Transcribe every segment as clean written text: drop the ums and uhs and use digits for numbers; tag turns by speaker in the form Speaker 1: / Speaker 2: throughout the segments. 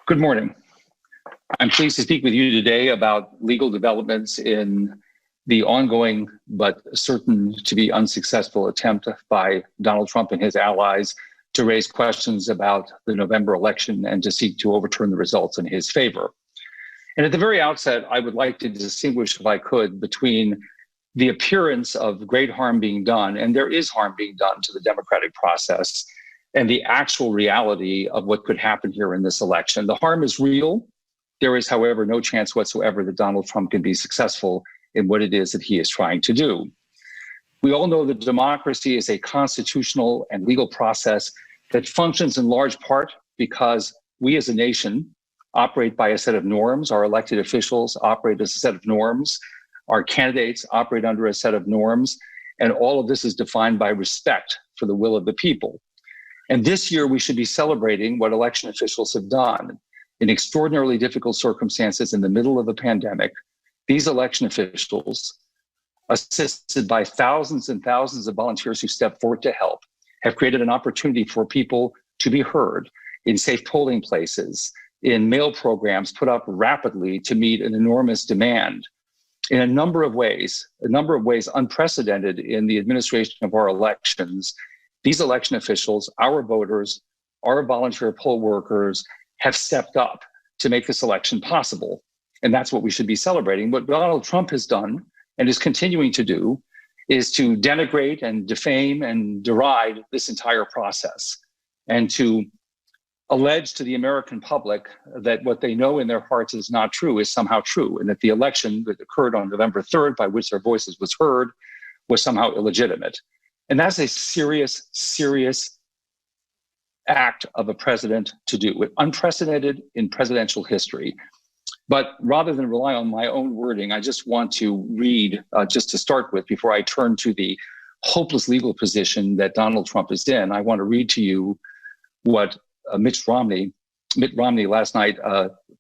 Speaker 1: Good morning. I'm pleased to speak with you today about legal developments in the ongoing but certain to be unsuccessful attempt by Donald Trump and his allies to raise questions about the November election and to seek to overturn the results in his favor. And at the very outset, I would like to distinguish, if I could, between the appearance of great harm being done, and there is harm being done to the democratic process, and the actual reality of what could happen here in this election. The harm is real. There is, however, no chance whatsoever that Donald Trump can be successful in what it is that he is trying to do. We all know that democracy is a constitutional and legal process that functions in large part because we as a nation operate by a set of norms. Our elected officials operate as a set of norms. Our candidates operate under a set of norms. And all of this is defined by respect for the will of the people. And this year, we should be celebrating what election officials have done. In extraordinarily difficult circumstances in the middle of a pandemic, these election officials, assisted by thousands and thousands of volunteers who step forward to help, have created an opportunity for people to be heard in safe polling places, in mail programs put up rapidly to meet an enormous demand. In a number of ways unprecedented in the administration of our elections, these election officials, our voters, our volunteer poll workers have stepped up to make this election possible. And that's what we should be celebrating. What Donald Trump has done and is continuing to do is to denigrate and defame and deride this entire process and to allege to the American public that what they know in their hearts is not true is somehow true, and that the election that occurred on November 3rd, by which their voices was heard, was somehow illegitimate. And that's a serious, serious act of a president to do, unprecedented in presidential history. But rather than rely on my own wording, I just want to read, just to start with, before I turn to the hopeless legal position that Donald Trump is in, I want to read to you what Mitt Romney last night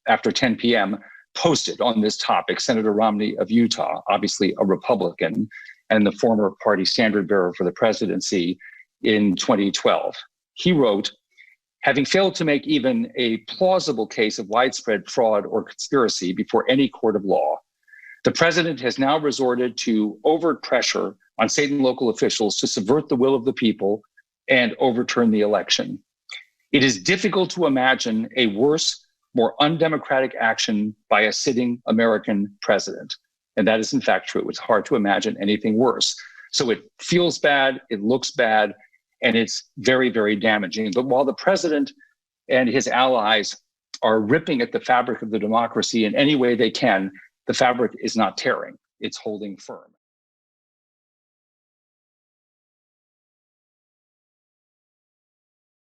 Speaker 1: after 10 p.m. posted on this topic. Senator Romney of Utah, obviously a Republican, and the former party standard bearer for the presidency in 2012. He wrote, having failed to make even a plausible case of widespread fraud or conspiracy before any court of law, the president has now resorted to overt pressure on state and local officials to subvert the will of the people and overturn the election. It is difficult to imagine a worse, more undemocratic action by a sitting American president. And that is in fact true. It's hard to imagine anything worse. So it feels bad, it looks bad, and it's very, very damaging. But while the president and his allies are ripping at the fabric of the democracy in any way they can, the fabric is not tearing, it's holding firm.